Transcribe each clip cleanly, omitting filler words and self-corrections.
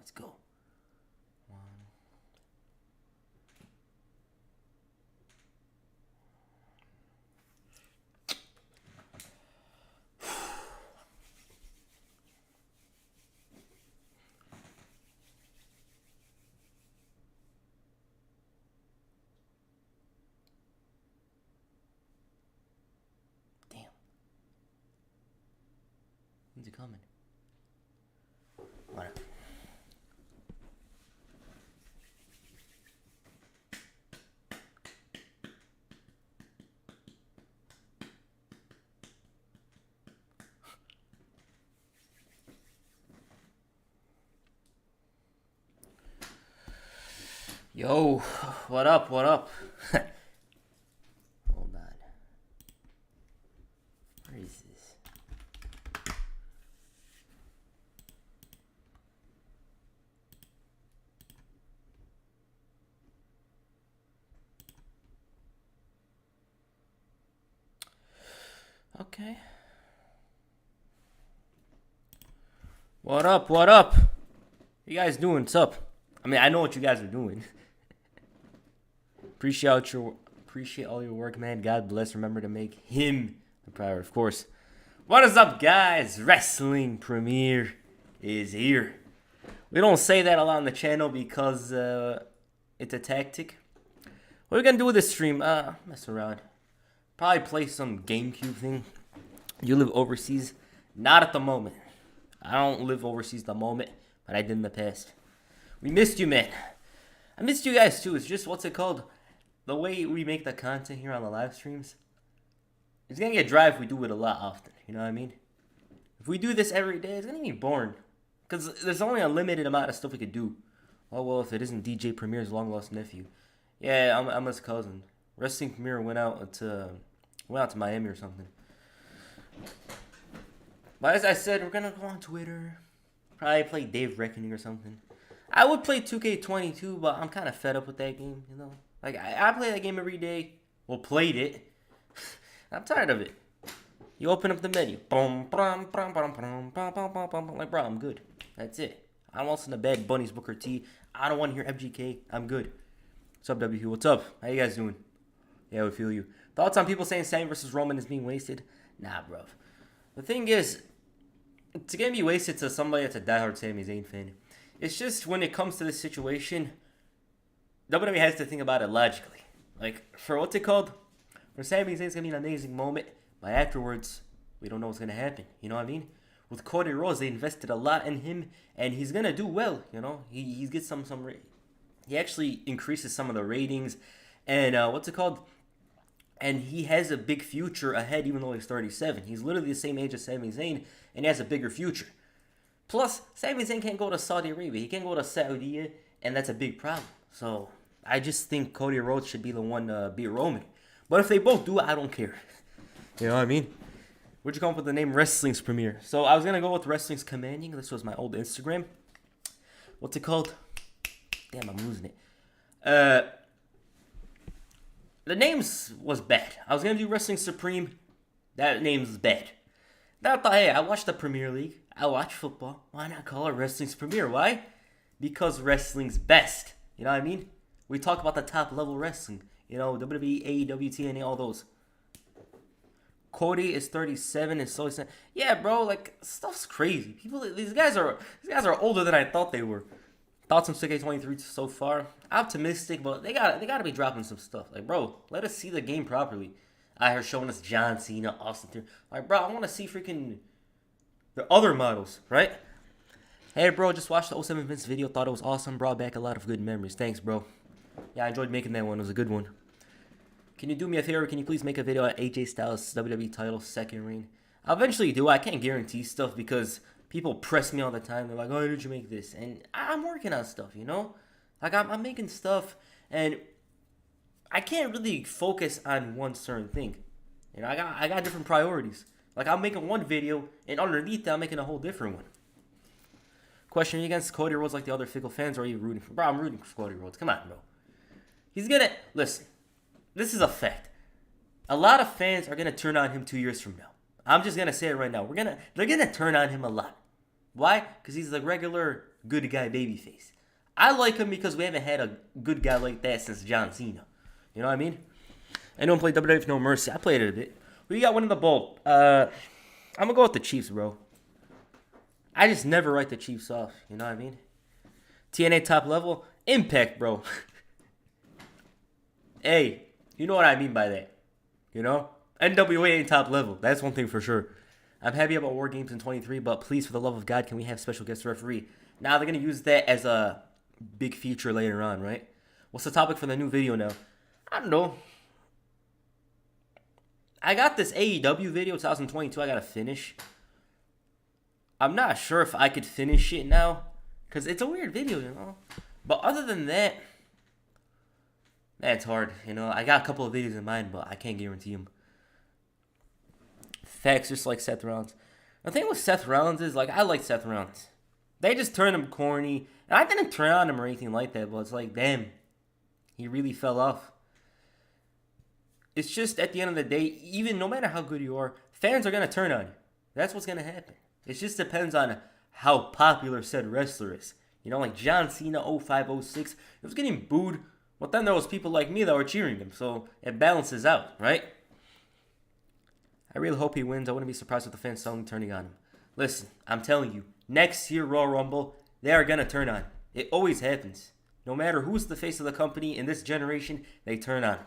Let's go. One. Damn. When's he coming? Whatever. Yo, what up, what up? Hold on. Where is this? Okay. What up, what up? You guys doing? What's up? I mean, I know what you guys are doing. Appreciate all your work, man. God bless. Remember to make him the priority, of course. What is up, guys? Wrestling premiere is here. We don't say that a lot on the channel because it's a tactic. What are we gonna do with this stream? Mess around. Probably play some GameCube thing. You live overseas? Not at the moment. I don't live overseas at the moment, but I did in the past. We missed you, man. I missed you guys too. It's just, what's it called? The way we make the content here on the live streams. It's gonna get dry if we do it a lot often. You know what I mean? If we do this every day, it's gonna be boring. Because there's only a limited amount of stuff we could do. Oh, well, if it isn't DJ Premier's long lost nephew. Yeah, I'm his cousin. Wrestling Premier went out to Miami or something. But as I said, we're gonna go on Twitter. Probably play Dave Reckoning or something. I would play 2K22, but I'm kind of fed up with that game, you know? Like, I play that game every day. Well, played it. I'm tired of it. You open up the menu. Like, bro, I'm good. That's it. I don't listen to Bad Bunny's Booker T. I don't want to hear FGK. I'm good. What's up, WQ? What's up? How you guys doing? Yeah, we feel you. Thoughts on people saying Sami versus Roman is being wasted? Nah, bro. The thing is, it's going to be wasted to somebody that's a diehard Sami Zayn fan. It's just when it comes to this situation, WWE has to think about it logically. Like, for what's it called? For Sami Zayn, it's going to be an amazing moment, but afterwards, we don't know what's going to happen. You know what I mean? With Cody Rhodes, they invested a lot in him, and he's going to do well, you know? He gets some he actually increases some of the ratings, and what's it called? And he has a big future ahead, even though he's 37. He's literally the same age as Sami Zayn, and he has a bigger future. Plus, Sami Zayn can't go to Saudi Arabia. He can't go to Saudi, and that's a big problem. So, I just think Cody Rhodes should be the one to beat Roman. But if they both do it, I don't care. You know what I mean? Where'd you come up with the name Wrestling's Premiere? So, I was going to go with Wrestling's Commanding. This was my old Instagram. What's it called? Damn, I'm losing it. The names was bad. I was going to do Wrestling Supreme. That name's bad. Then I thought, hey, I watch the Premier League. I watch football. Why not call it Wrestling's Premiere? Why? Because wrestling's best. You know what I mean? We talk about the top level wrestling. You know, WWE, AEW, TNA, all those. Cody is 37 and so is... Yeah, bro, like, stuff's crazy. These guys are older than I thought they were. Thoughts on 2K23 so far? Optimistic, but they gotta be dropping some stuff. Like, bro, let us see the game properly. I heard showing us John Cena, Austin Theory. Like, bro, I want to see freaking the other models, right? Hey, bro, just watched the 07 Vince video. Thought it was awesome. Brought back a lot of good memories. Thanks, bro. Yeah, I enjoyed making that one. It was a good one. Can you do me a favor? Can you please make a video at AJ Styles' WWE title second reign? I'll eventually do it. I can't guarantee stuff because people press me all the time. They're like, oh, did you make this? And I'm working on stuff, you know? Like, I'm making stuff, and I can't really focus on one certain thing. You know, I got different priorities. Like, I'm making one video, and underneath that, I'm making a whole different one. Question, are you against Cody Rhodes like the other fickle fans, or are you rooting for... Bro, I'm rooting for Cody Rhodes. Come on, bro. He's gonna... Listen, this is a fact. A lot of fans are gonna turn on him 2 years from now. I'm just gonna say it right now. They're gonna turn on him a lot. Why? Because he's the regular good guy babyface. I like him because we haven't had a good guy like that since John Cena. You know what I mean? Anyone play WWF No Mercy? I played it a bit. Who you got winning the Bolt? I'm going to go with the Chiefs, bro. I just never write the Chiefs off. You know what I mean? TNA top level? Impact, bro. Hey, you know what I mean by that. You know? NWA ain't top level. That's one thing for sure. I'm happy about War Games in 23, but please, for the love of God, can we have special guest referee? Now they're going to use that as a big feature later on, right? What's the topic for the new video now? I don't know. I got this AEW video 2022 I got to finish. I'm not sure if I could finish it now, because it's a weird video, you know? But other than that, that's hard, you know? I got a couple of videos in mind, but I can't guarantee them. Facts, just like Seth Rollins. The thing with Seth Rollins is, like, I like Seth Rollins. They just turned him corny. And I didn't turn on him or anything like that, but it's like, damn, he really fell off. It's just, at the end of the day, even no matter how good you are, fans are going to turn on you. That's what's going to happen. It just depends on how popular said wrestler is. You know, like John Cena 05, 06, it was getting booed. But then there was people like me that were cheering him. So it balances out, right? I really hope he wins. I wouldn't be surprised with the fans suddenly turning on him. Listen, I'm telling you, next year Royal Rumble, they are going to turn on. It always happens. No matter who's the face of the company in this generation, they turn on.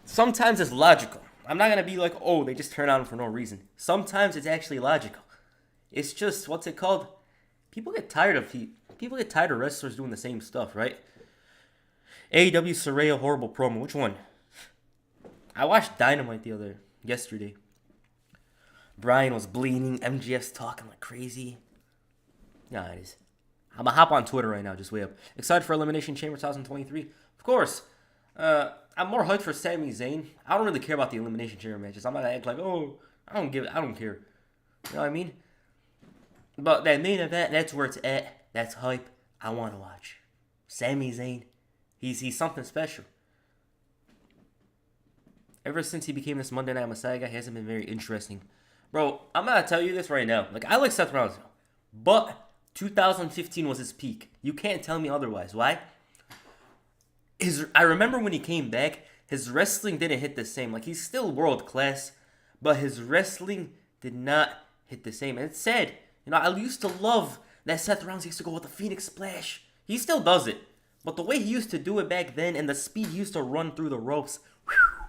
Sometimes it's logical. I'm not going to be like, oh, they just turn on for no reason. Sometimes it's actually logical. It's just, what's it called? People get tired of wrestlers doing the same stuff, right? AEW Saraya horrible promo. Which one? I watched Dynamite yesterday. Brian was bleeding. MGF's talking like crazy. Yeah, it is. I'm going to hop on Twitter right now. Just way up. Excited for Elimination Chamber 2023? Of course. I'm more hyped for Sami Zayn. I don't really care about the Elimination Chamber matches. I'm not going to act like, oh, I don't care. You know what I mean? But that main event, that's where it's at. That's hype. I want to watch. Sami Zayn, he's something special. Ever since he became this Monday Night Messiah guy, he hasn't been very interesting. Bro, I'm going to tell you this right now. Like, I like Seth Rollins, but 2015 was his peak. You can't tell me otherwise. Why? I remember when he came back, his wrestling didn't hit the same. Like, he's still world class, but his wrestling did not hit the same. And it's sad. You know, I used to love that Seth Rollins used to go with the Phoenix Splash. He still does it. But the way he used to do it back then and the speed he used to run through the ropes. Whew.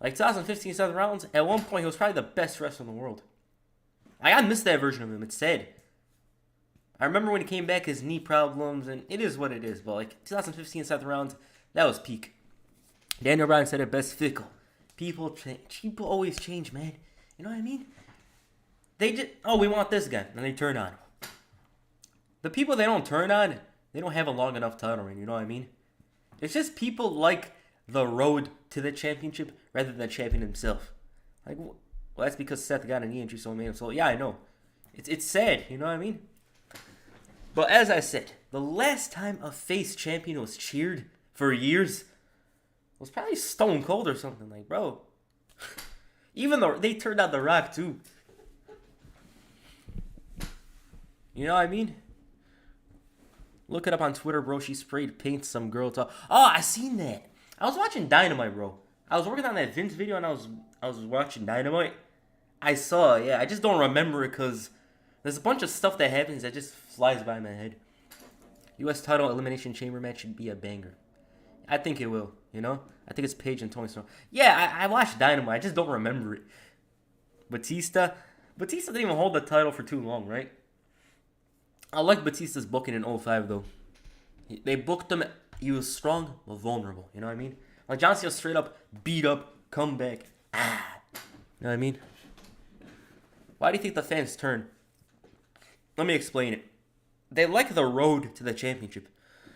Like 2015 Seth Rollins, at one point he was probably the best wrestler in the world. I miss that version of him. It's sad. I remember when he came back, his knee problems, and it is what it is. But like 2015 Seth Rollins, that was peak. Daniel Bryan said it best, fickle. People change. People always change, man. You know what I mean? They just, oh, we want this guy, and they turn on him. The people they don't turn on, they don't have a long enough title reign, you know what I mean? It's just people like the road to the championship rather than the champion himself. Like, well, that's because Seth got a knee injury, so he made him so. Yeah, I know. It's sad, you know what I mean? But as I said, the last time a face champion was cheered for years was probably Stone Cold or something. Like, bro. Even though they turned out The Rock, too. You know what I mean? Look it up on Twitter, bro. She sprayed paint some girl talk. Oh, I seen that. I was watching Dynamite, bro. I was working on that Vince video and I was watching Dynamite. I saw it, yeah. I just don't remember it because there's a bunch of stuff that happens that just flies by my head. U.S. title Elimination Chamber match should be a banger. I think it will, you know? I think it's Paige and Tony Storm. Yeah, I watched Dynamite. I just don't remember it. Batista didn't even hold the title for too long, right? I like Batista's booking in 05, though. They booked him. He was strong, but vulnerable. You know what I mean? Like, John Cena straight up, beat up, come back. You know what I mean? Why do you think the fans turn? Let me explain it. They like the road to the championship.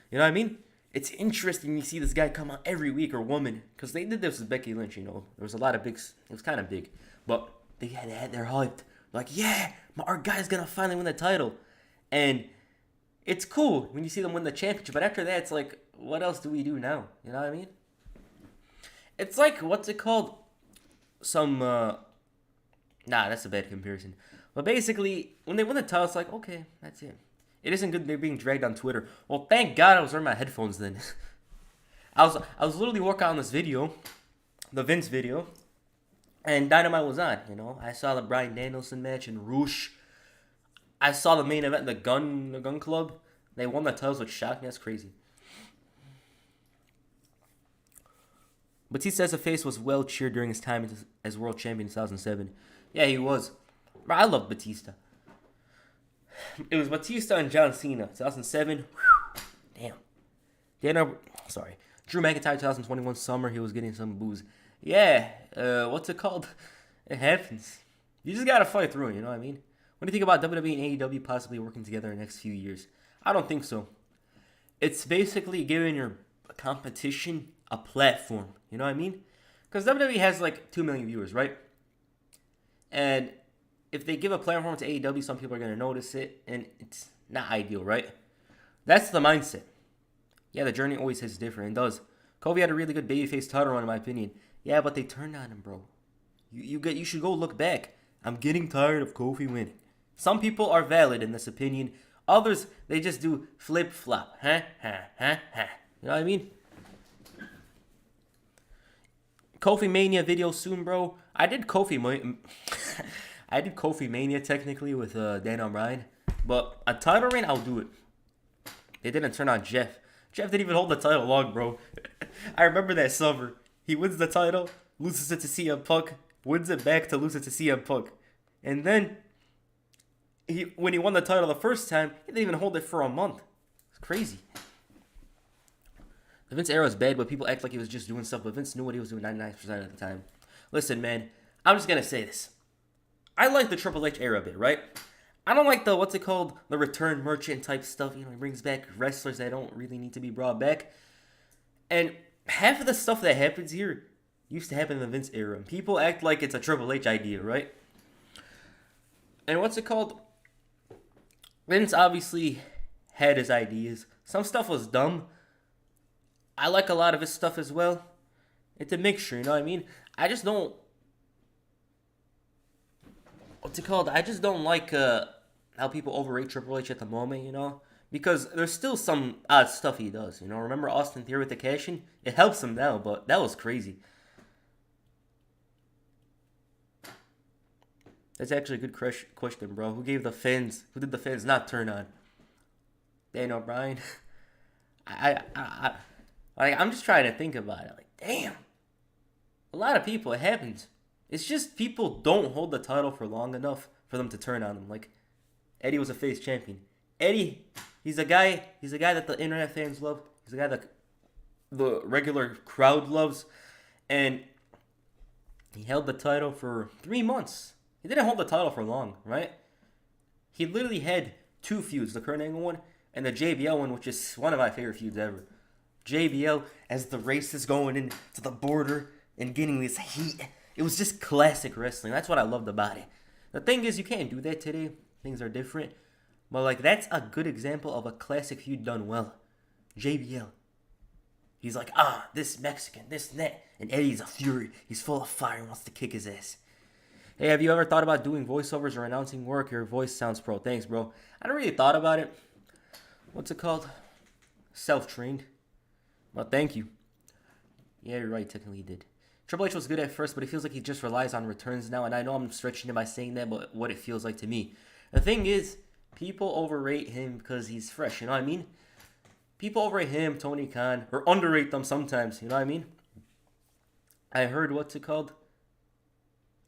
You know what I mean? It's interesting you see this guy come out every week, or woman. Because they did this with Becky Lynch, you know. There was a lot of big... It was kind of big. But they're hyped. Like, yeah, our guy's going to finally win the title. And it's cool when you see them win the championship. But after that, it's like, what else do we do now? You know what I mean? It's like, what's it called? Some Nah, that's a bad comparison. But basically, when they win the title, it's like, okay, that's it. It isn't good they're being dragged on Twitter. Well, thank God I was wearing my headphones then. I was literally working on this video, the Vince video, and Dynamite was on. I saw the Bryan Danielson match and Roosh. I saw the main event, the Gun Club. They won the titles, which shocked me. That's crazy. Batista as a face was well cheered during his time as world champion in 2007. Yeah, he was. Bro, I love Batista. It was Batista and John Cena, 2007. Whew, damn. Drew McIntyre, 2021 summer. He was getting some booze. Yeah. What's it called? It happens. You just gotta fight through it. You know what I mean? What do you think about WWE and AEW possibly working together in the next few years? I don't think so. It's basically giving your competition a platform. You know what I mean? Because WWE has like 2 million viewers, right? And if they give a platform to AEW, some people are going to notice it, and it's not ideal, right? That's the mindset. Yeah, the journey always hits different. It does. Kofi had a really good babyface title run, in my opinion. Yeah, but they turned on him, bro. You should go look back. I'm getting tired of Kofi winning. Some people are valid in this opinion. Others, they just do flip-flop. You know what I mean? Kofi Mania video soon, bro. I did Kofi Mania technically with Daniel Bryan, but a title reign, I'll do it. They didn't turn on Jeff. Jeff didn't even hold the title long, bro. I remember that summer. He wins the title, loses it to CM Punk, wins it back to lose it to CM Punk, and then when he won the title the first time, he didn't even hold it for a month. It's crazy. The Vince era is bad, but people act like he was just doing stuff, but Vince knew what he was doing 99% of the time. Listen, man, I'm just going to say this. I like the Triple H era a bit, right? I don't like the, the return merchant type stuff. He brings back wrestlers that don't really need to be brought back. And half of the stuff that happens here used to happen in the Vince era. People act like it's a Triple H idea, right? And Vince obviously had his ideas. Some stuff was dumb. I like a lot of his stuff as well. It's a mixture, you know what I mean? I just don't... I just don't like how people overrate Triple H at the moment, Because there's still some odd stuff he does, Remember Austin Theory with the cash-in? It helps him now, but that was crazy. That's actually a good question, bro. Who did the fans not turn on? Daniel Bryan? I'm just trying to think about it. Like, damn. A lot of people, it happens. It's just people don't hold the title for long enough for them to turn on them. Like, Eddie was a face champion. Eddie, he's a guy that the internet fans love. He's a guy that the regular crowd loves. And he held the title for 3 months. He didn't hold the title for long, right? He literally had 2 feuds, the Kurt Angle one and the JBL one, which is one of my favorite feuds ever. JBL as the race is going into the border and getting this heat. It was just classic wrestling. That's what I loved about it. The thing is, you can't do that today. Things are different. But, that's a good example of a classic feud done well. JBL. He's like, this Mexican, this and that. And Eddie's a fury. He's full of fire and wants to kick his ass. Hey, have you ever thought about doing voiceovers or announcing work? Your voice sounds pro. Thanks, bro. I don't really thought about it. Self-trained. Well, thank you. Yeah, you're right. Technically, he did. Triple H was good at first, but it feels like he just relies on returns now. And I know I'm stretching it by saying that, but what it feels like to me. The thing is, people overrate him because he's fresh. You know what I mean? People overrate him, Tony Khan, or underrate them sometimes. You know what I mean? I heard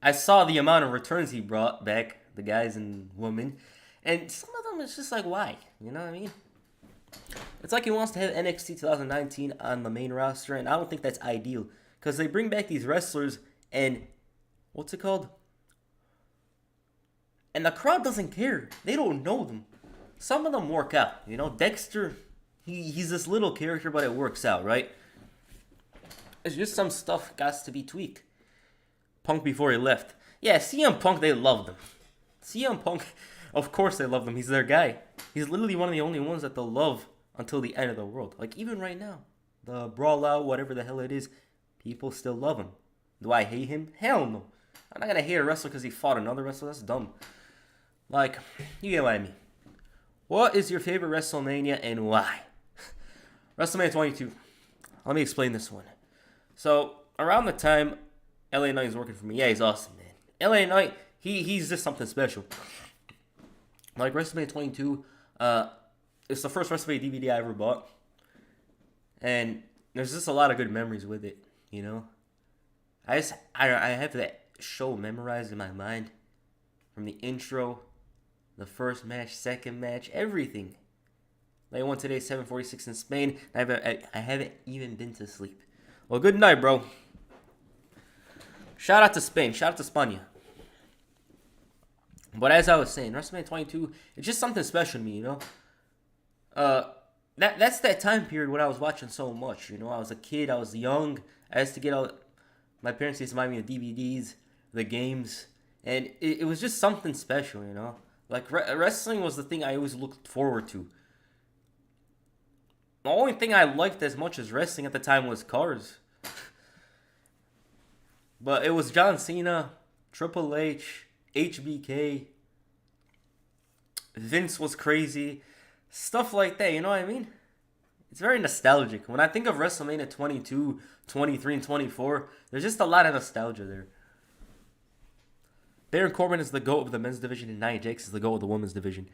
I saw the amount of returns he brought back, the guys and women. And some of them, it's just like, why? You know what I mean? It's like he wants to have NXT 2019 on the main roster, and I don't think that's ideal. Because they bring back these wrestlers, and and the crowd doesn't care. They don't know them. Some of them work out. Dexter, he's this little character, but it works out, right? It's just some stuff got to be tweaked. Punk before he left. Yeah, CM Punk, they loved him. CM Punk, of course they loved him. He's their guy. He's literally one of the only ones that they'll love until the end of the world. Like, even right now. The Brawl Out, whatever the hell it is, people still love him. Do I hate him? Hell no. I'm not gonna hate a wrestler because he fought another wrestler. That's dumb. Like, you get what I mean. What is your favorite WrestleMania and why? WrestleMania 22. Let me explain this one. So, around the time LA Knight is working for me, yeah, he's awesome, man. LA Knight, he's just something special. Like, WrestleMania 22, it's the first WrestleMania DVD I ever bought. And there's just a lot of good memories with it, you know? I have that show memorized in my mind. From the intro, the first match, second match, everything. Like I won today, 7:46 in Spain. I haven't even been to sleep. Well, good night, bro. Shout out to Spain. Shout out to España. But as I was saying, WrestleMania 22, it's just something special to me, you know? That's that time period when I was watching so much, you know? I was a kid, I was young. I used to get all... My parents used to buy me the DVDs, the games. And it was just something special, you know? Like, wrestling was the thing I always looked forward to. The only thing I liked as much as wrestling at the time was cars. But it was John Cena, Triple H, HBK. Vince was crazy. Stuff like that, you know what I mean? It's very nostalgic. When I think of WrestleMania 22, 23, and 24, there's just a lot of nostalgia there. Baron Corbin is the GOAT of the men's division, and Nia Jax is the GOAT of the women's division.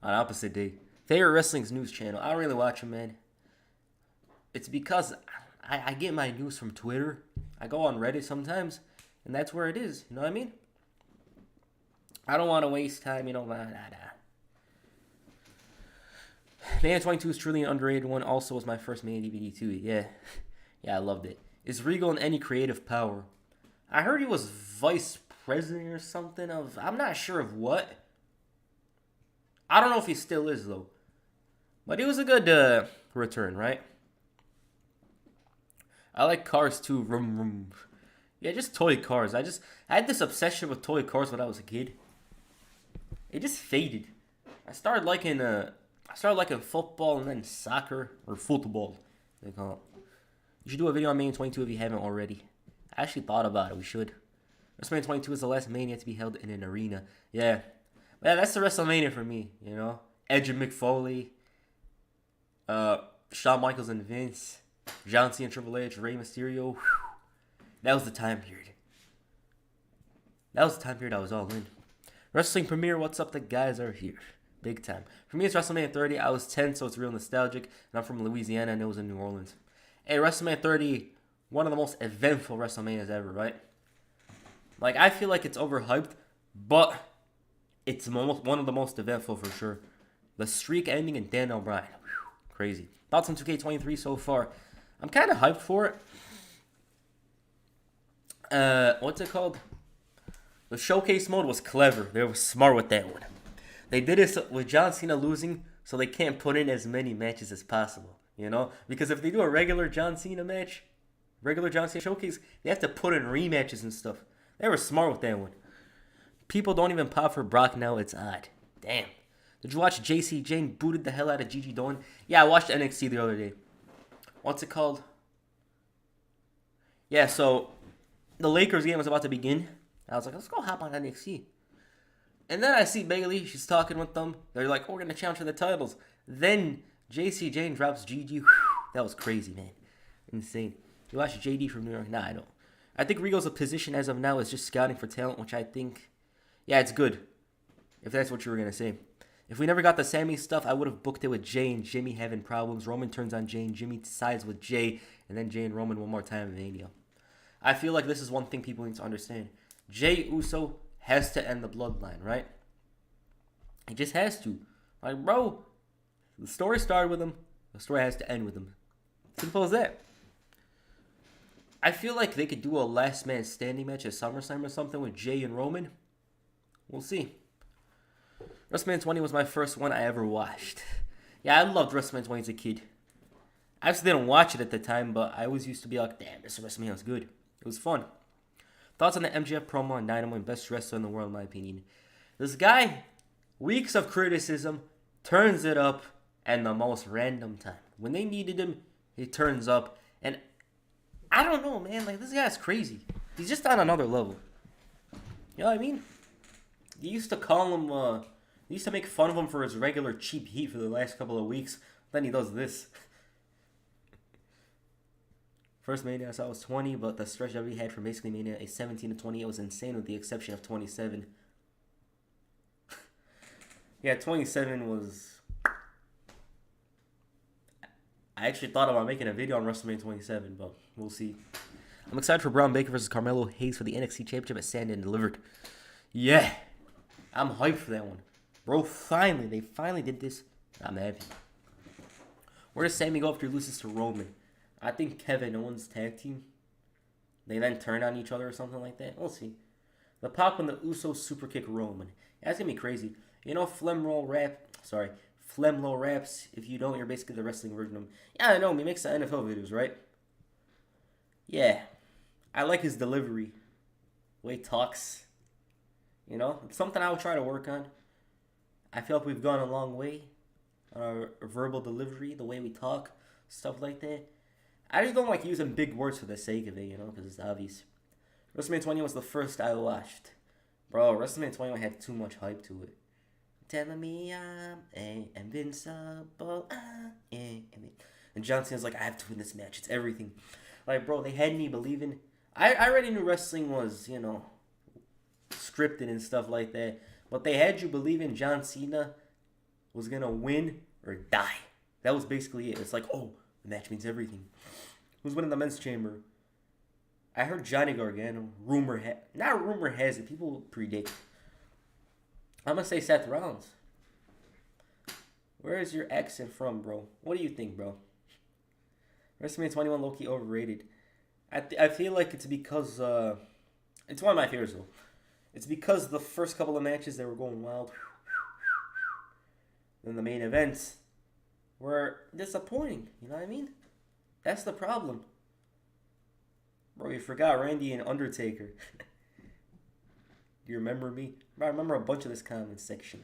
On opposite day. Favorite Wrestling's news channel. I don't really watch them, man. It's because I get my news from Twitter. I go on Reddit sometimes, and that's where it is. You know what I mean? I don't want to waste time, you know. Mania 22 is truly an underrated one. Also was my first Mania DVD too. Yeah, I loved it. Is Regal in any creative power? I heard he was vice president or something of... I'm not sure of what. I don't know if he still is, though. But it was a good return, right? I like cars, too. Vroom, vroom. Yeah, just toy cars. I had this obsession with toy cars when I was a kid. It just faded. I started liking football and then soccer, or football, they call it. You should do a video on Mania 22 if you haven't already. I actually thought about it. We should. WrestleMania 22 is the last Mania to be held in an arena. Yeah, that's the WrestleMania for me, you know? Edge and Mick Foley, Shawn Michaels and Vince, John Cena and Triple H, Rey Mysterio. Whew. That was the time period. That was the time period I was all in. Wrestling premiere, what's up? The guys are here. Big time. For me, it's WrestleMania 30. I was 10, so it's real nostalgic. And I'm from Louisiana, and it was in New Orleans. Hey, WrestleMania 30, one of the most eventful WrestleManias ever, right? Like, I feel like it's overhyped, but it's one of the most eventful for sure. The streak ending in Dan O'Brien. Whew, crazy. Thoughts on 2K23 so far? I'm kind of hyped for it. What's it called? The showcase mode was clever. They were smart with that one. They did it with John Cena losing, so they can't put in as many matches as possible. You know? Because if they do a regular John Cena match, regular John Cena showcase, they have to put in rematches and stuff. They were smart with that one. People don't even pop for Brock now. It's odd. Damn. Did you watch JC Jane booted the hell out of Gigi Dolan? Yeah, I watched NXT the other day. What's it called? Yeah, so the Lakers game was about to begin. I was like, let's go hop on NXT. And then I see Bayley. She's talking with them. They're like, oh, we're going to challenge for the titles. Then JC Jane drops Gigi. Whew, that was crazy, man. Insane. You watch JD from New York? Nah, I don't. I think Regal's position as of now is just scouting for talent, which I think, yeah, it's good. If that's what you were going to say. If we never got the Sami stuff, I would have booked it with Jay and Jimmy having problems. Roman turns on Jay and Jimmy sides with Jay, and then Jay and Roman one more time in Mania. I feel like this is one thing people need to understand. Jay Uso has to end the bloodline, right? He just has to. Like, bro, the story started with him. The story has to end with him. Simple as that. I feel like they could do a last man standing match at SummerSlam or something with Jay and Roman. We'll see. WrestleMania 20 was my first one I ever watched. Yeah, I loved WrestleMania 20 as a kid. I actually didn't watch it at the time, but I always used to be like, damn, this WrestleMania was good. It was fun. Thoughts on the MJF promo on Dynamite, best wrestler in the world, in my opinion. This guy, weeks of criticism, turns it up at the most random time. When they needed him, he turns up. And I don't know, man. Like, this guy's crazy. He's just on another level. You know what I mean? You used to call him, you used to make fun of him for his regular cheap heat for the last couple of weeks. Then he does this. First Mania I saw was 20, but the stretch that we had for basically Mania is 17 to 20. It was insane with the exception of 27. Yeah, 27 was... I actually thought about making a video on WrestleMania 27, but we'll see. I'm excited for Braun Baker versus Carmelo Hayes for the NXT Championship at Sandan delivered. Yeah, I'm hyped for that one. Bro, they finally did this. I'm happy. Where does Sami go after he loses to Roman? I think Kevin Owens tag team. They then turn on each other or something like that. We'll see. The Pac and the Usos super kick Roman. Yeah, that's gonna be crazy. You know, Flemlo raps. If you don't, you're basically the wrestling version of him. Yeah, I know. He makes the NFL videos, right? Yeah, I like his delivery. The way he talks. You know, it's something I'll try to work on. I feel like we've gone a long way on our verbal delivery, the way we talk, stuff like that. I just don't like using big words for the sake of it, you know, because it's obvious. WrestleMania 20 was the first I watched. Bro, WrestleMania 21 had too much hype to it. Telling me I'm invincible. And John Cena's like, I have to win this match. It's everything. Like, bro, they had me believing. I already knew wrestling was, you know, scripted and stuff like that. But they had you believing John Cena was going to win or die. That was basically it. It's like, oh, the match means everything. Who's winning the men's chamber? I heard Johnny Gargano. Not rumor has it. People predict. I'm going to say Seth Rollins. Where is your accent from, bro? What do you think, bro? WrestleMania 21 low-key overrated. I feel like it's because... it's one of my favorites, though. It's because the first couple of matches, they were going wild. Then the main events were disappointing. You know what I mean? That's the problem. Bro, you forgot Randy and Undertaker. Do you remember me? Bro, I remember a bunch of this comment section.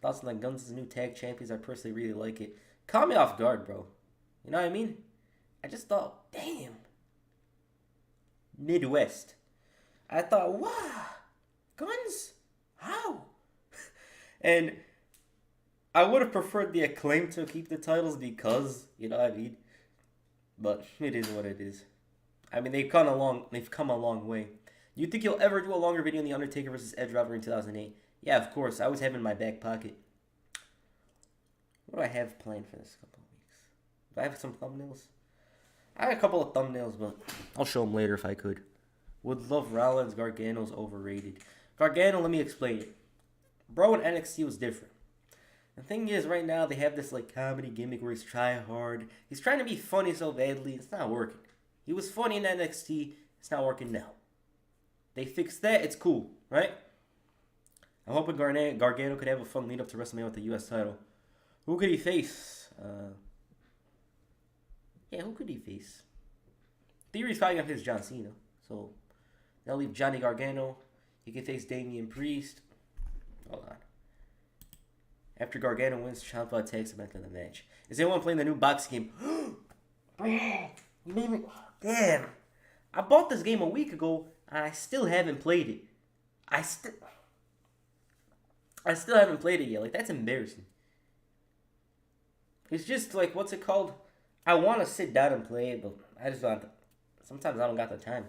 Thoughts on the Guns' new tag champions. I personally really like it. Caught me off guard, bro. You know what I mean? I just thought, damn. Midwest. I thought, wow. Guns? How? And I would have preferred the Acclaim to keep the titles because, you know what I mean? But it is what it is. I mean, they've come a long way. You think you'll ever do a longer video on The Undertaker versus Edge rivalry in 2008? Yeah, of course. I always have it in my back pocket. What do I have planned for this couple of weeks? Do I have some thumbnails? I have a couple of thumbnails, but I'll show them later if I could. Would love Rollins. Gargano's overrated. Gargano, let me explain it. Bro in NXT was different. The thing is, right now, they have this like comedy gimmick where he's trying hard. He's trying to be funny so badly. It's not working. He was funny in NXT. It's not working now. They fixed that. It's cool, right? I'm hoping Gargano could have a fun lead up to WrestleMania with the U.S. title. Who could he face? Who could he face? Theory's probably going to face John Cena. So, they'll leave Johnny Gargano. He can face Damian Priest. Hold on. After Gargano wins, Ciampa attacks him after the match. Is anyone playing the new boxing game? Damn. I bought this game a week ago, and I still haven't played it. I still haven't played it yet. Like, that's embarrassing. It's just, like, what's it called? I want to sit down and play it, but I just don't. Sometimes I don't got the time.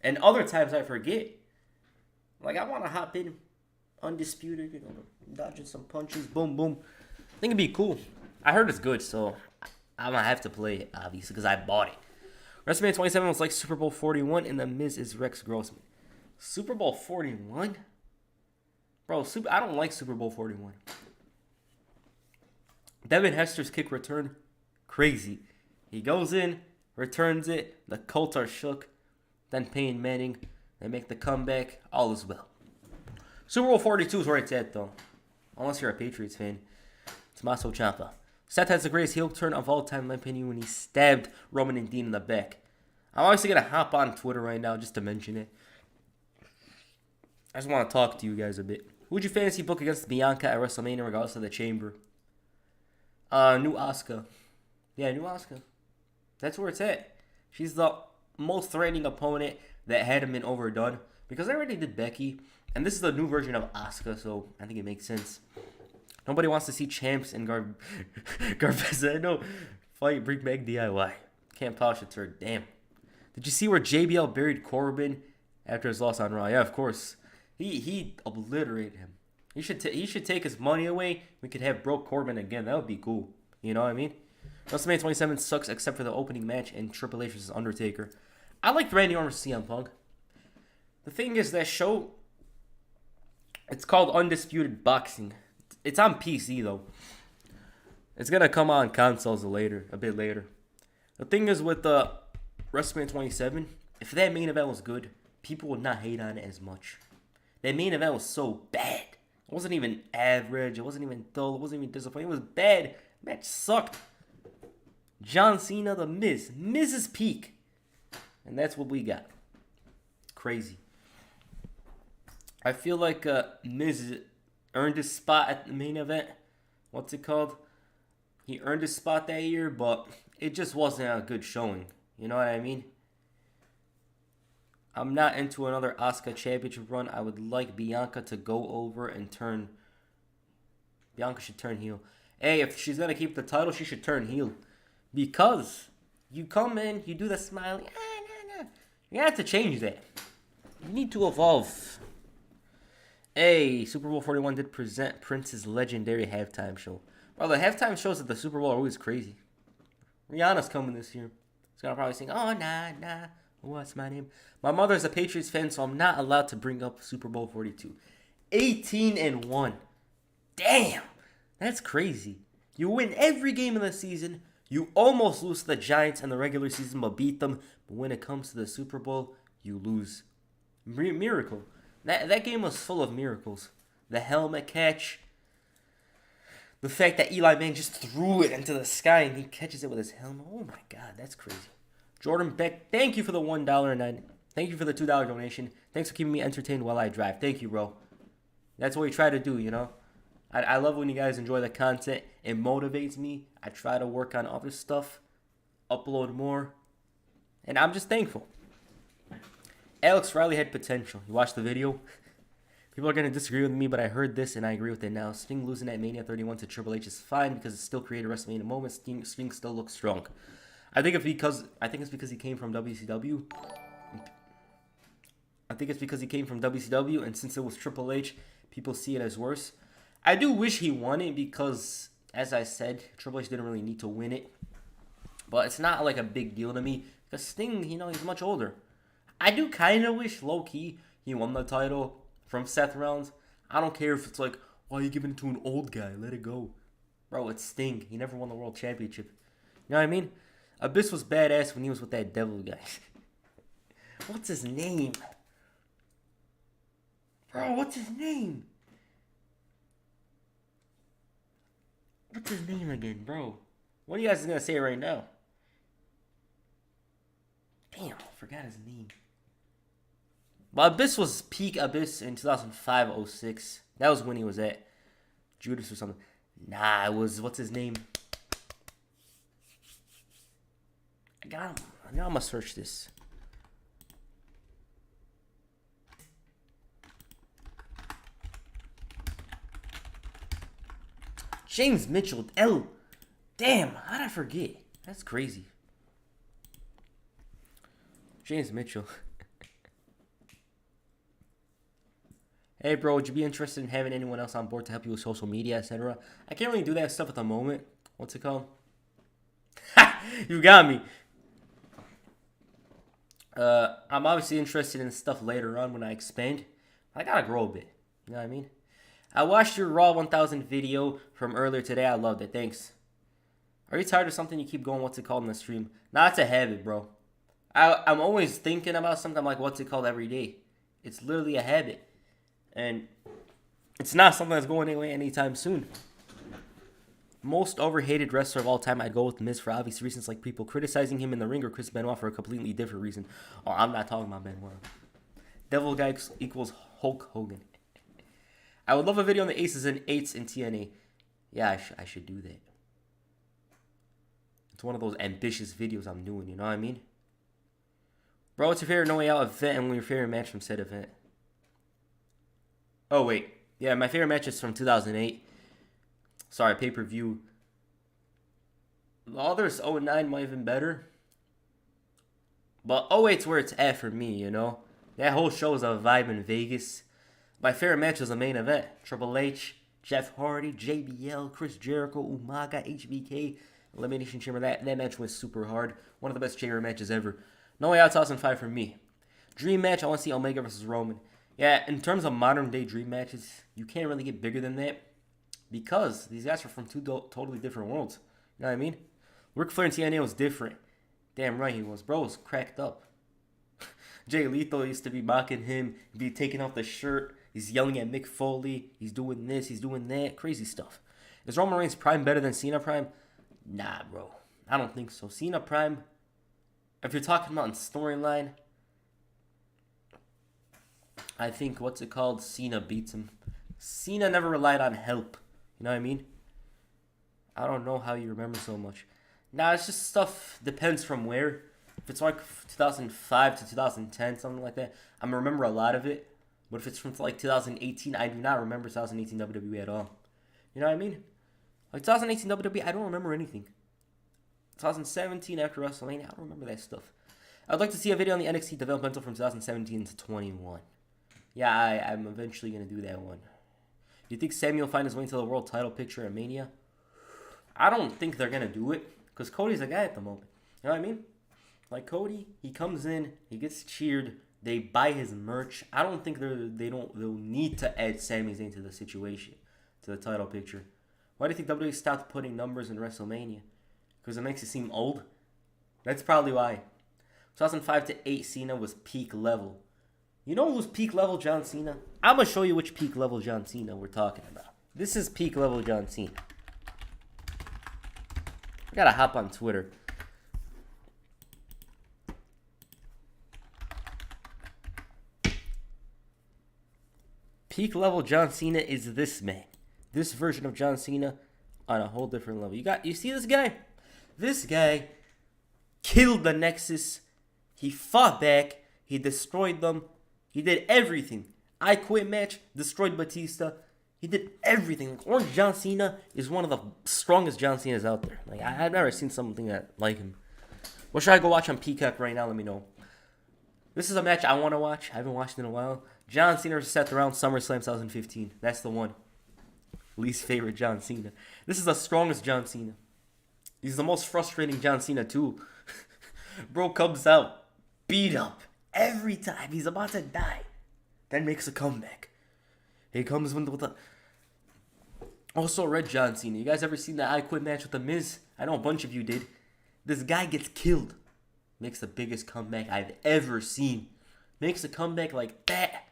And other times I forget. Like, I want to hop in, undisputed, you know, dodging some punches, boom, boom. I think it'd be cool. I heard it's good, so I'm going to have to play it, obviously, because I bought it. WrestleMania 27 was like Super Bowl 41, and The Miz is Rex Grossman. Super Bowl 41? Bro, I don't like Super Bowl 41. Devin Hester's kick return, crazy. He goes in, returns it, the Colts are shook. Then Peyton Manning, they make the comeback, all is well. Super Bowl 42 is where it's at, though. Unless you're a Patriots fan. It's Tommaso Ciampa. Seth has the greatest heel turn of all time, in my opinion, when he stabbed Roman and Dean in the back. I'm obviously going to hop on Twitter right now just to mention it. I just want to talk to you guys a bit. Who would you fantasy book against Bianca at WrestleMania regardless of the chamber? New Asuka. Yeah, New Asuka. That's where it's at. She's the most threatening opponent that hadn't been overdone. Because I already did Becky, and this is the new version of Asuka, so I think it makes sense. Nobody wants to see champs and Garvezano fight Big Meg DIY. Can't polish a turd. Damn. Did you see where JBL buried Corbin after his loss on Raw? Yeah, of course. He obliterated him. He should take his money away. We could have broke Corbin again. That would be cool. You know what I mean? WrestleMania 27 sucks except for the opening match and Triple H vs. Undertaker. I liked Randy Orton vs. CM Punk. The thing is, that show, it's called Undisputed Boxing. It's on PC, though. It's going to come on consoles a bit later. The thing is with WrestleMania 27, if that main event was good, people would not hate on it as much. That main event was so bad. It wasn't even average. It wasn't even dull. It wasn't even disappointing. It was bad. The match sucked. John Cena, The Miz. Miz's peak. And that's what we got. Crazy. I feel like Miz earned his spot at the main event. What's it called? He earned his spot that year, but it just wasn't a good showing. You know what I mean? I'm not into another Asuka championship run. I would like Bianca to go over and turn. Bianca should turn heel. Hey, if she's going to keep the title, she should turn heel. Because you come in, you do the smiley. Nah. You have to change that. You need to evolve. Hey, Super Bowl 41 did present Prince's legendary halftime show. Bro, the halftime shows at the Super Bowl are always crazy. Rihanna's coming this year. She's going to probably sing, oh, nah. What's my name? My mother's a Patriots fan, so I'm not allowed to bring up Super Bowl 42. 18-1. Damn. That's crazy. You win every game of the season. You almost lose to the Giants in the regular season, but beat them. But when it comes to the Super Bowl, you lose. Miracle. That game was full of miracles. The helmet catch. The fact that Eli Manning just threw it into the sky and he catches it with his helmet. Oh my God, that's crazy. Jordan Beck, thank you for the $1.09. Thank you for the $2 donation. Thanks for keeping me entertained while I drive. Thank you, bro. That's what we try to do, you know. I love when you guys enjoy the content. It motivates me. I try to work on other stuff, upload more, and I'm just thankful. Alex Riley had potential. You watched the video? People are going to disagree with me, but I heard this and I agree with it now. Sting losing at Mania 31 to Triple H is fine because it still created WrestleMania moments. Sting still looks strong. I think it's because he came from WCW. And since it was Triple H, people see it as worse. I do wish he won it because, as I said, Triple H didn't really need to win it. But it's not like a big deal to me because Sting, he's much older. I do kind of wish, low-key, he won the title from Seth Rollins. I don't care if it's like, why are you giving it to an old guy? Let it go. Bro, it's Sting. He never won the world championship. You know what I mean? Abyss was badass when he was with that devil guy. What's his name? Bro, what's his name? What's his name again, bro? What are you guys going to say right now? Damn, I forgot his name. But Abyss was peak Abyss in 2005-06. That was when he was at Judas or something. Nah, it was, what's his name? I got him. Now I'm going to search this. James Mitchell. Damn, how'd I forget? That's crazy. James Mitchell. Hey, bro, would you be interested in having anyone else on board to help you with social media, etc.? I can't really do that stuff at the moment. What's it called? You got me. I'm obviously interested in stuff later on when I expand. I gotta grow a bit. You know what I mean? I watched your Raw 1000 video from earlier today. I loved it. Thanks. Are you tired of something you keep going, what's it called, in the stream? Nah, it's a habit, bro. I'm always thinking about something. I'm like, what's it called every day? It's literally a habit. And it's not something that's going away anytime soon. Most overhated wrestler of all time, I'd go with Miz for obvious reasons, like people criticizing him in the ring, or Chris Benoit for a completely different reason. Oh, I'm not talking about Benoit. Devil Guy equals Hulk Hogan. I would love a video on the aces and eights in TNA. Yeah, I should do that. It's one of those ambitious videos I'm doing, you know what I mean? Bro, what's your favorite No Way Out event and your favorite match from said event? Oh, wait. Yeah, my favorite match is from 2008. Sorry, pay-per-view. The others, 09 might have been better. But 08's where it's at for me, you know? That whole show is a vibe in Vegas. My favorite match was the main event. Triple H, Jeff Hardy, JBL, Chris Jericho, Umaga, HBK, Elimination Chamber. That match was super hard. One of the best chamber matches ever. No Way Out 2005 for me. Dream match, I want to see Omega versus Roman. Yeah, in terms of modern day dream matches, you can't really get bigger than that. Because these guys are from two totally different worlds. You know what I mean? Ric Flair and TNA was different. Damn right he was. Bro was cracked up. Jay Lethal used to be mocking him, be taking off the shirt. He's yelling at Mick Foley. He's doing this, he's doing that. Crazy stuff. Is Roman Reigns Prime better than Cena Prime? Nah, bro. I don't think so. Cena Prime, if you're talking about in storyline, I think, Cena beats him. Cena never relied on help. You know what I mean? I don't know how you remember so much. Nah, it's just stuff depends from where. If it's like 2005 to 2010, something like that, I'm gonna remember a lot of it. But if it's from like 2018, I do not remember 2018 WWE at all. You know what I mean? Like 2018 WWE, I don't remember anything. 2017 after WrestleMania, I don't remember that stuff. I'd like to see a video on the NXT developmental from 2017 to 21. Yeah, I'm eventually gonna do that one. Do you think Sami will find his way into the world title picture at Mania? I don't think they're gonna do it because Cody's a guy at the moment. You know what I mean? Like Cody, he comes in, he gets cheered, they buy his merch. I don't think they'll need to add Sami Zayn to the situation, to the title picture. Why do you think WWE stopped putting numbers in WrestleMania? Because it makes it seem old. That's probably why. 2005 to 8 Cena was peak level. You know who's peak level John Cena? I'm gonna show you which peak level John Cena we're talking about. This is peak level John Cena. I gotta hop on Twitter. Peak level John Cena is this man. This version of John Cena on a whole different level. You see this guy? This guy killed the Nexus. He fought back. He destroyed them. He did everything. I Quit match, destroyed Batista. He did everything. Orange John Cena is one of the strongest John Cenas out there. Like I've never seen something that like him. What should I go watch on Peacock right now? Let me know. This is a match I want to watch. I haven't watched it in a while. John Cena versus Seth Rollins, SummerSlam 2015. That's the one. Least favorite John Cena. This is the strongest John Cena. He's the most frustrating John Cena too. Bro comes out beat up every time. He's about to die. Then makes a comeback. He comes with a... Also Red John Cena. You guys ever seen that I Quit match with The Miz? I know a bunch of you did. This guy gets killed. Makes the biggest comeback I've ever seen. Makes a comeback like that.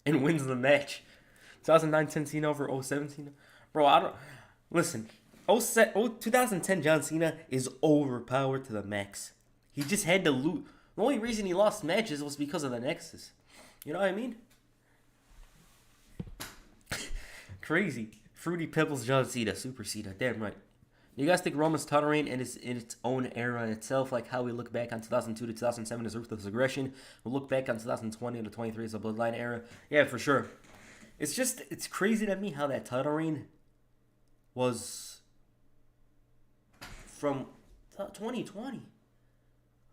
And wins the match. 2009 Cena over 07 Cena. Bro, I don't... Listen. 2010 John Cena is overpowered to the max. He just had to lose. The only reason he lost matches was because of the Nexus. You know what I mean? Crazy. Fruity Pebbles John Cena. Super Cena. Damn right. You guys think Roman's title reign in its own era in itself, like how we look back on 2002 to 2007 as Ruthless Aggression, we'll look back on 2020 to 23 as a Bloodline era? Yeah, for sure. It's crazy to me how that title reign was from 2020.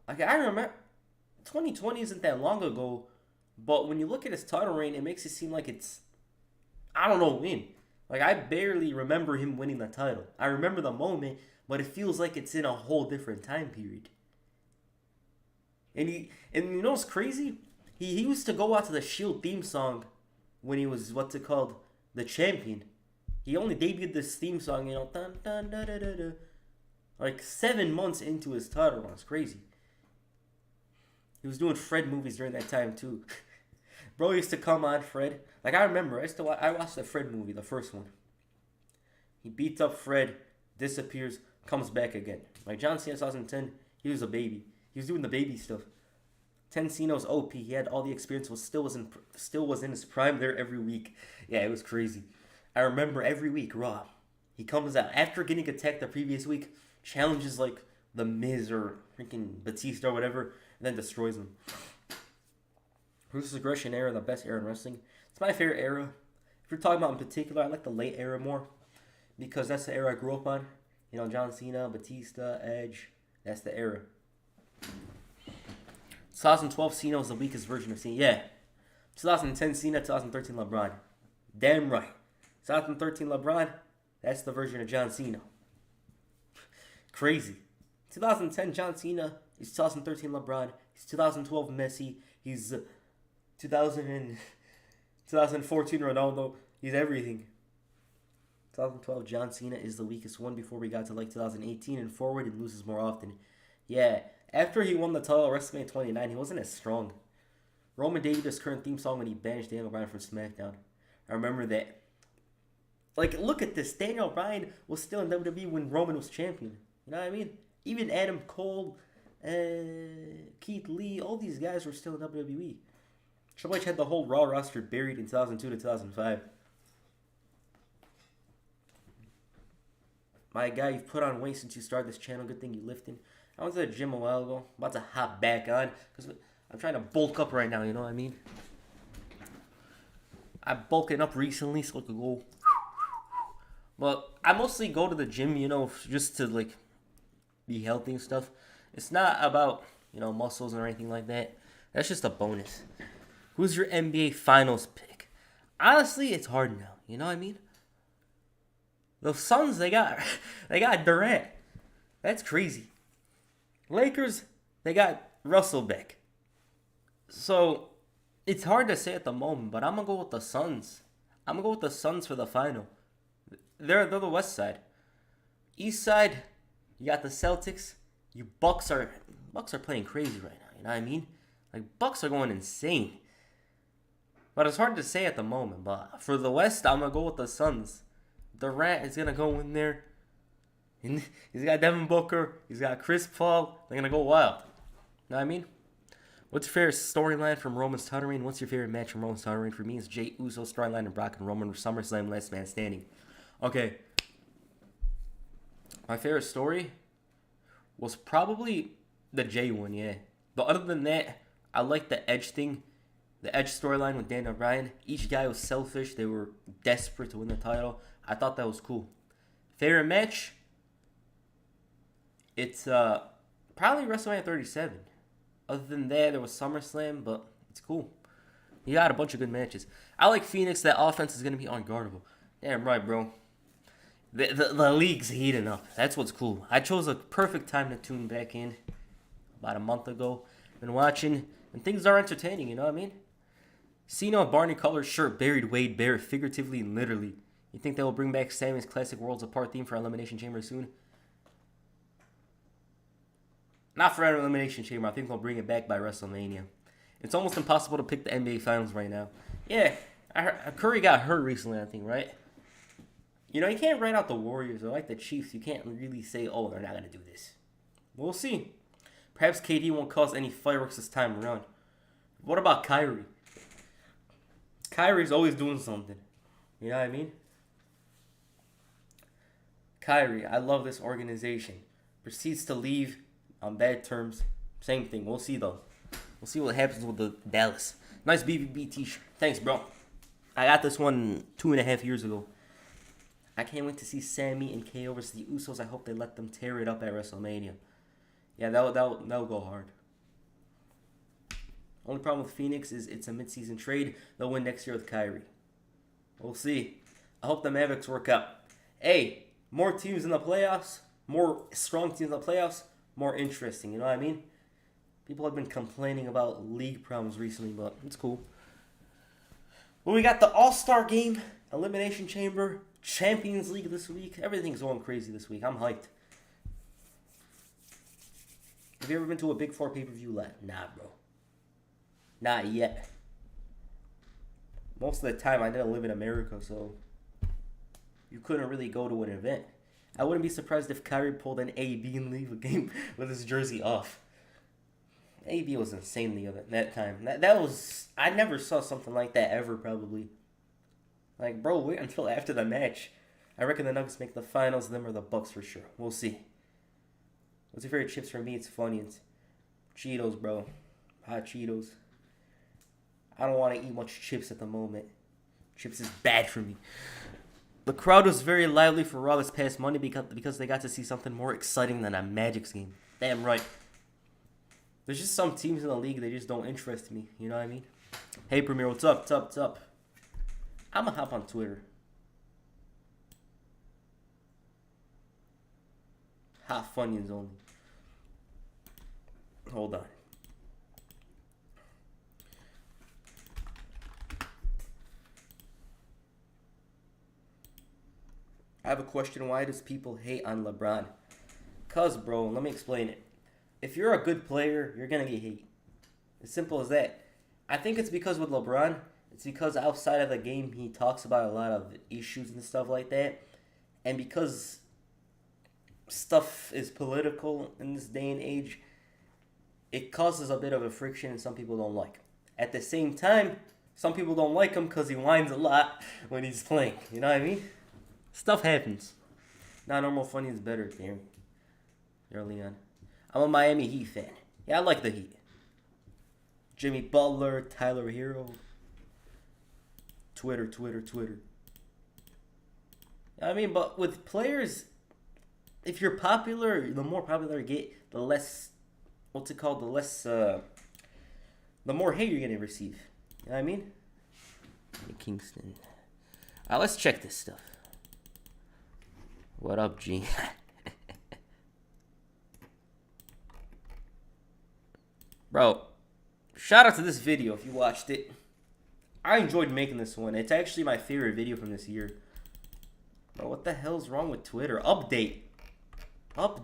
Like, I remember, 2020 isn't that long ago, but when you look at his title reign, it makes it seem like it's, I don't know when. Like, I barely remember him winning the title. I remember the moment, but it feels like it's in a whole different time period. And you know what's crazy? He used to go out to the Shield theme song when he was, the champion. He only debuted this theme song, dun, dun, da, da, da, da, like 7 months into his title run. It's crazy. He was doing Fred movies during that time, too. Bro used to come on Fred. Like, I remember, I watched the Fred movie, the first one. He beats up Fred, disappears, comes back again. Like, John Cena 2010, he was a baby. He was doing the baby stuff. 10 Cena was OP. He had all the experience, still was in his prime there every week. Yeah, it was crazy. I remember every week, Raw. He comes out, after getting attacked the previous week, challenges, like, The Miz or freaking Batista or whatever, and then destroys him. Ruthless Aggression era, the best era in wrestling. It's my favorite era. If you're talking about in particular, I like the late era more because that's the era I grew up on. You know, John Cena, Batista, Edge. That's the era. 2012 Cena was the weakest version of Cena. Yeah. 2010 Cena, 2013 LeBron. Damn right. 2013 LeBron, that's the version of John Cena. Crazy. 2010 John Cena is 2013 LeBron. He's 2012 Messi. He's 2014 Ronaldo. He's everything. 2012 John Cena is the weakest one before we got to like 2018 and forward and loses more often. Yeah, after he won the title at WrestleMania 29, he wasn't as strong. Roman debuted his current theme song when he banished Daniel Bryan from SmackDown. I remember that. Like, look at this. Daniel Bryan was still in WWE when Roman was champion. You know what I mean? Even Adam Cole, Keith Lee, all these guys were still in WWE. Triple H had the whole Raw roster buried in 2002 to 2005. My guy, you've put on weight since you started this channel. Good thing you lifting. I went to the gym a while ago. I'm about to hop back on because I'm trying to bulk up right now. You know what I mean? I'm bulking up recently so I could go. But I mostly go to the gym, you know, just to like be healthy and stuff. It's not about, you know, muscles or anything like that. That's just a bonus. Who's your NBA Finals pick? Honestly, it's hard now. You know what I mean? The Suns, they got Durant. That's crazy. Lakers, they got Russell back. So it's hard to say at the moment, but I'm gonna go with the Suns. I'm gonna go with the Suns for the final. They're the West side. East side, you got the Celtics. You Bucks are playing crazy right now. You know what I mean? Like Bucks are going insane. But it's hard to say at the moment. But for the West, I'm gonna go with the Suns. Durant is gonna go in there. And he's got Devin Booker. He's got Chris Paul. They're gonna go wild. You know what I mean? What's your favorite storyline from Roman's title reign? What's your favorite match from Roman's title reign? For me, it's Jey Uso storyline and Brock and Roman SummerSlam Last Man Standing. Okay. My favorite story was probably the Jey one, yeah. But other than that, I like the Edge thing. The Edge storyline with Daniel Bryan. Each guy was selfish. They were desperate to win the title. I thought that was cool. Favorite match? It's probably WrestleMania 37. Other than that, there was SummerSlam, but it's cool. You got a bunch of good matches. I like Phoenix. That offense is going to be unguardable. Damn right, bro. The league's heating up. That's what's cool. I chose a perfect time to tune back in about a month ago. Been watching, and things are entertaining, you know what I mean? Cena with Barney Colors shirt buried Wade Barrett figuratively and literally. You think they will bring back Sami's classic Worlds Apart theme for Elimination Chamber soon? Not for Elimination Chamber. I think they'll bring it back by WrestleMania. It's almost impossible to pick the NBA Finals right now. Yeah, Curry got hurt recently, I think, right? You know, you can't write out the Warriors or like the Chiefs. You can't really say, oh, they're not going to do this. We'll see. Perhaps KD won't cause any fireworks this time around. What about Kyrie? Kyrie's always doing something. You know what I mean? Kyrie, I love this organization. Proceeds to leave on bad terms. Same thing. We'll see, though. We'll see what happens with the Dallas. Nice BBB t-shirt. Thanks, bro. I got this one 2.5 years ago. I can't wait to see Sami and KO versus the Usos. I hope they let them tear it up at WrestleMania. Yeah, that'll go hard. Only problem with Phoenix is it's a mid-season trade. They'll win next year with Kyrie. We'll see. I hope the Mavericks work out. Hey, more teams in the playoffs, more strong teams in the playoffs, more interesting. You know what I mean? People have been complaining about league problems recently, but it's cool. Well, we got the All-Star Game, Elimination Chamber, Champions League this week. Everything's going crazy this week. I'm hyped. Have you ever been to a Big Four pay-per-view? Nah, bro. Not yet. Most of the time, I didn't live in America, so you couldn't really go to an event. I wouldn't be surprised if Kyrie pulled an AB and leave a game with his jersey off. AB was insane that time. That was... I never saw something like that ever, probably. Like, bro, wait until after the match. I reckon the Nuggets make the finals, them or the Bucks for sure. We'll see. What's your favorite chips? For me, it's Funyuns. Cheetos, bro. Hot Cheetos. I don't want to eat much chips at the moment. Chips is bad for me. The crowd was very lively for Raw this past Monday because they got to see something more exciting than a Magic's game. Damn right. There's just some teams in the league, they just don't interest me. You know what I mean? Hey, Premier, what's up? What's up? What's up? I'm going to hop on Twitter. Hot Funyuns only. Hold on. I have a question. Why does people hate on LeBron? Cause, bro, let me explain it. If you're a good player, you're going to get hate. As simple as that. I think it's because with LeBron, it's because outside of the game, he talks about a lot of issues and stuff like that. And because stuff is political in this day and age, it causes a bit of a friction and some people don't like him. At the same time, some people don't like him because he whines a lot when he's playing. You know what I mean? Stuff happens. Not normal funny is better, Gary. You're Leon. I'm a Miami Heat fan. Yeah, I like the Heat. Jimmy Butler, Tyler Hero. Twitter. I mean, but with players, if you're popular, the more popular you get, the less, the more hate you're going to receive. You know what I mean? Kingston. Let's check this stuff. What up, G? Bro, shout out to this video if you watched it. I enjoyed making this one. It's actually my favorite video from this year. Bro, what the hell's wrong with Twitter? Update. No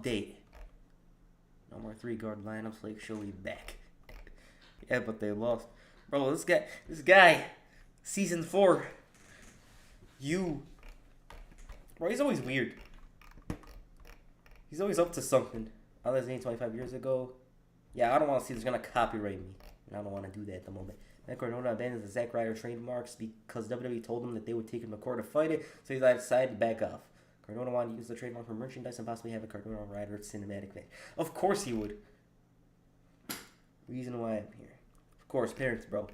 more 3-guard lineups. Like, show me back. Yeah, but they lost. Bro, this guy, season 4. Bro, he's always weird. He's always up to something. I was Zayn 25 years ago. Yeah, I don't want to see this going to copyright me. And I don't want to do that at the moment. Matt Cardona abandoned the Zack Ryder trademarks because WWE told him that they would take him to court to fight it, so he decided to back off. Cardona wanted to use the trademark for merchandise and possibly have a Cardona Ryder cinematic thing. Of course he would. Reason why I'm here. Of course, parents, bro.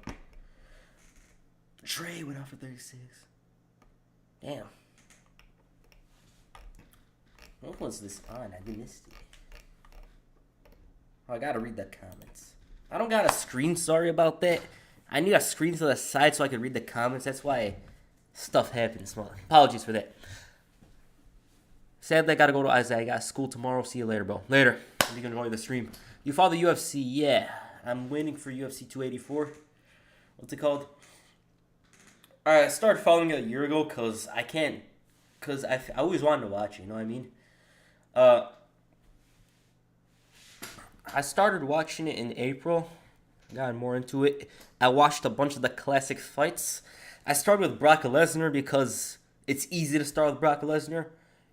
Trey went out for 36. Damn. What was this on? I missed it. Oh, I gotta read the comments. I don't got a screen, sorry about that. I need a screen to the side so I can read the comments. That's why stuff happens. Well, apologies for that. Sadly, I gotta go to Isaiah. I got school tomorrow. See you later, bro. Later. You can enjoy the stream. You follow the UFC? Yeah. I'm waiting for UFC 284. What's it called? Alright, I started following it a year ago because I always wanted to watch it, you know what I mean? I started watching it in April. Got more into it. I watched a bunch of the classic fights. I started with Brock Lesnar because it's easy to start with Brock Lesnar.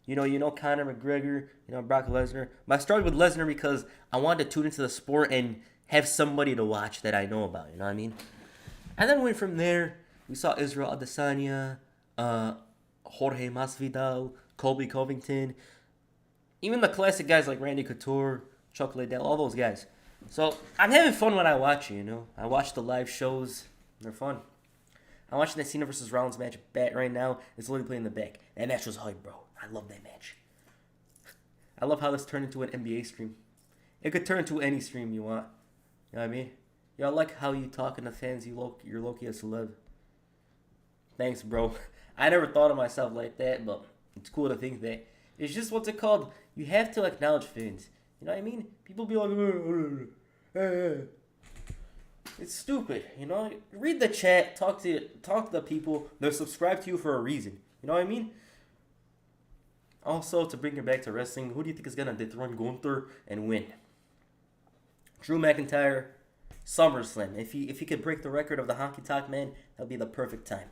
You know Conor McGregor, Brock Lesnar. But I started with Lesnar because I wanted to tune into the sport and have somebody to watch that I know about, you know what I mean? And then went from there. We saw Israel Adesanya, Jorge Masvidal, Colby Covington. Even the classic guys like Randy Couture, Chuck Liddell, all those guys. So, I'm having fun when I watch it, I watch the live shows. They're fun. I'm watching the Cena versus Rollins match right now. It's literally playing in the back. That match was hype, bro. I love that match. I love how this turned into an NBA stream. It could turn into any stream you want. You know what I mean? I like how you talking to fans. You're low-key a celeb. Thanks, bro. I never thought of myself like that, but it's cool to think that. It's just what's it called? You have to acknowledge fans. You know what I mean? People be like, it's stupid, Read the chat, talk to the people. They're subscribed to you for a reason. You know what I mean? Also, to bring it back to wrestling, who do you think is gonna dethrone Gunther and win? Drew McIntyre, SummerSlam. If he could break the record of the Honky Tonk Man, that'll be the perfect time.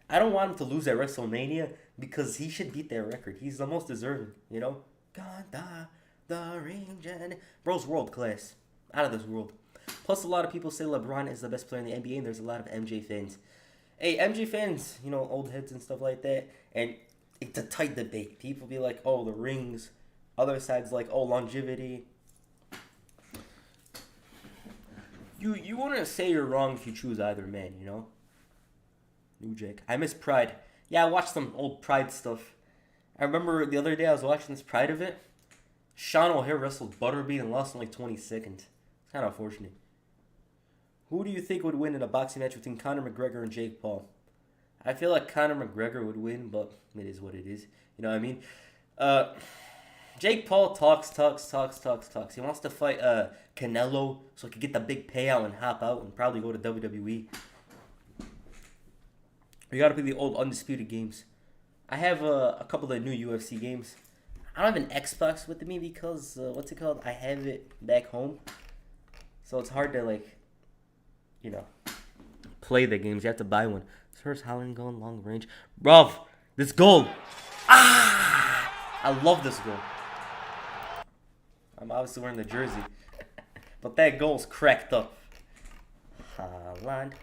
I don't want him to lose at WrestleMania because he should beat that record. He's the most deserving, God, the ring, bro's world class, out of this world. Plus, a lot of people say LeBron is the best player in the NBA, and there's a lot of MJ fans. Hey, MJ fans, old heads and stuff like that, and it's a tight debate. People be like, oh, the rings. Other sides like, oh, longevity. You wouldn't say you're wrong if you choose either man, you know? New Jack. I miss Pride. Yeah, I watched some old Pride stuff. I remember the other day I was watching this Pride event. Sean O'Hare wrestled Butterbean and lost in like 20 seconds. It's kind of unfortunate. Who do you think would win in a boxing match between Conor McGregor and Jake Paul? I feel like Conor McGregor would win, but it is what it is. You know what I mean? Jake Paul talks. He wants to fight Canelo so he could get the big payout and hop out and probably go to WWE. We gotta play the old Undisputed games. I have a couple of new UFC games. I don't have an Xbox with me because, what's it called? I have it back home. So it's hard to, like, you know, play the games. You have to buy one. First Holland going long range. Bruv, this goal. I love this goal. I'm obviously wearing the jersey. But that goal's cracked up. Holland,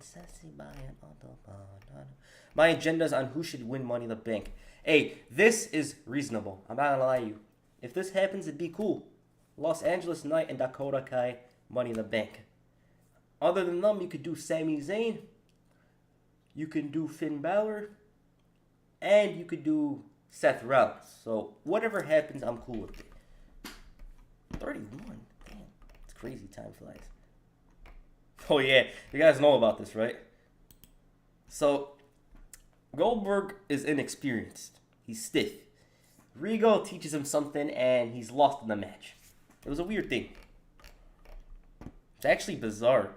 sassy by an autobahn. My agenda's on who should win Money in the Bank. Hey, this is reasonable. I'm not gonna lie to you. If this happens, it'd be cool. Los Angeles Knight and Dakota Kai, Money in the Bank. Other than them, you could do Sami Zayn. You can do Finn Balor. And you could do Seth Rollins. So, whatever happens, I'm cool with it. 31. Damn. It's crazy. Time flies. Oh, yeah. You guys know about this, right? So, Goldberg is inexperienced. He's stiff. Regal teaches him something, and he's lost in the match. It was a weird thing. It's actually bizarre.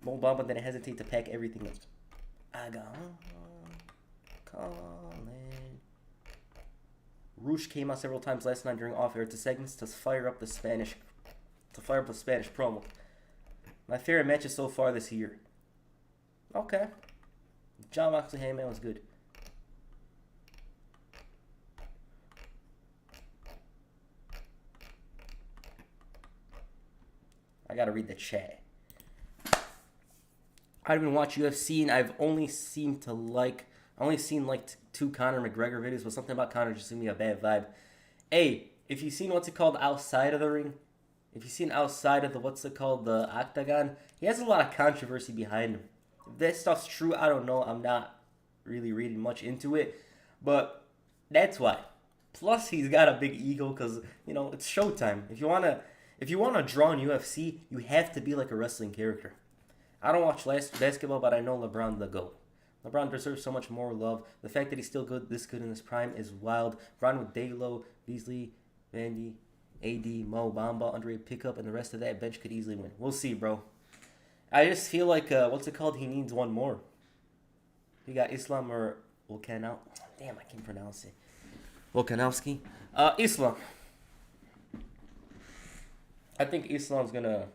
Mo Bamba didn't hesitate to pack everything up. I got calling. Roosh came out several times last night during off-air to segments to fire up the Spanish promo. My favorite matches so far this year. Okay. John Moxley Hangman was good. I gotta read the chat. I haven't watched UFC and I've only seen like two Conor McGregor videos, but something about Conor just gave me a bad vibe. Hey, if you've seen what's it called outside of the ring, if you've seen outside of the octagon, he has a lot of controversy behind him. If that stuff's true, I don't know. I'm not really reading much into it, but that's why. Plus, he's got a big ego because, you know, it's showtime. If you wanna draw in UFC, you have to be like a wrestling character. I don't watch basketball, but I know LeBron the GOAT. LeBron deserves so much more love. The fact that he's still this good in his prime is wild. LeBron with D'Lo, Beasley, Vandy, AD, Mo, Bamba, Andre Pickup, and the rest of that bench could easily win. We'll see, bro. I just feel like, he needs one more. You got Islam or Volkanov. Damn, I can't pronounce it. Volkanovski. Islam. I think Islam's going to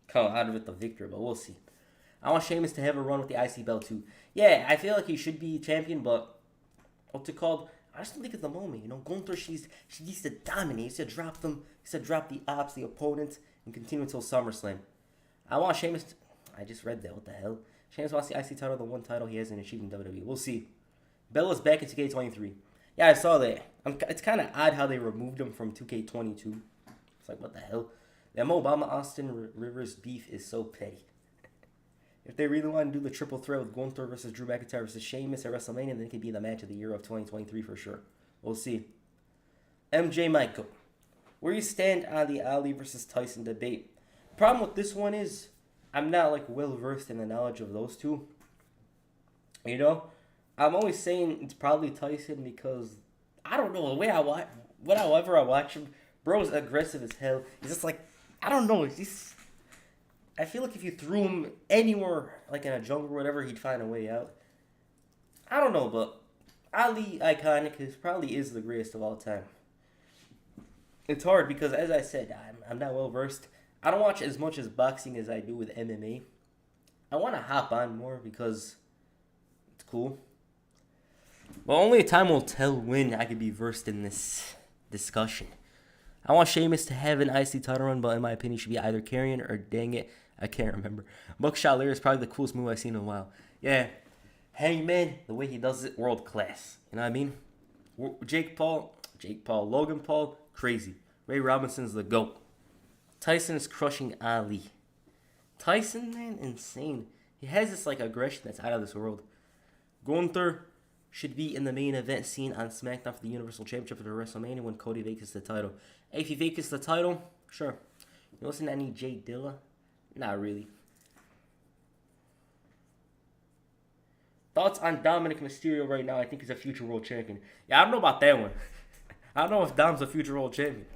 come out of it the victor, but we'll see. I want Sheamus to have a run with the IC belt too. Yeah, I feel like he should be champion, but I just don't think at the moment. You know, Gunther, she needs to dominate. He needs to drop them. He said drop the ops, the opponents, and continue until SummerSlam. I want Sheamus. I just read that. What the hell? Sheamus wants the IC title, the one title he hasn't achieved in WWE. We'll see. Bella's back in 2K23. Yeah, I saw that. It's kind of odd how they removed him from 2K22. It's like, what the hell? That Mo Obama Austin Rivers beef is so petty. If they really want to do the triple threat with Gunther versus Drew McIntyre versus Sheamus at WrestleMania, then it could be the match of the year of 2023 for sure. We'll see. MJ Michael. Where you stand on the Ali versus Tyson debate. Problem with this one is I'm not like well versed in the knowledge of those two. You know? I'm always saying it's probably Tyson because I don't know, the way I watch whenever I watch him, bro's aggressive as hell. He's just like, I don't know, I feel like if you threw him anywhere, like in a jungle or whatever, he'd find a way out. I don't know, but Ali, iconic, he probably is the greatest of all time. It's hard because, as I said, I'm not well versed. I don't watch as much as boxing as I do with MMA. I want to hop on more because it's cool. But only time will tell when I could be versed in this discussion. I want Sheamus to have an IC title run, but in my opinion, he should be either carrying or dang it, I can't remember. Buckshot Lear is probably the coolest move I've seen in a while. Yeah, Hangman, the way he does it, world class. You know what I mean? Jake Paul, Logan Paul, crazy. Ray Robinson's the GOAT. Tyson is crushing Ali. Tyson, man, insane. He has this like aggression that's out of this world. Gunther should be in the main event scene on SmackDown for the Universal Championship for the WrestleMania when Cody vacates the title. Hey, if he vacates the title, sure. You listen to any Jay Dilla? Not really. Thoughts on Dominic Mysterio right now? I think he's a future world champion. Yeah, I don't know about that one. I don't know if Dom's a future world champion.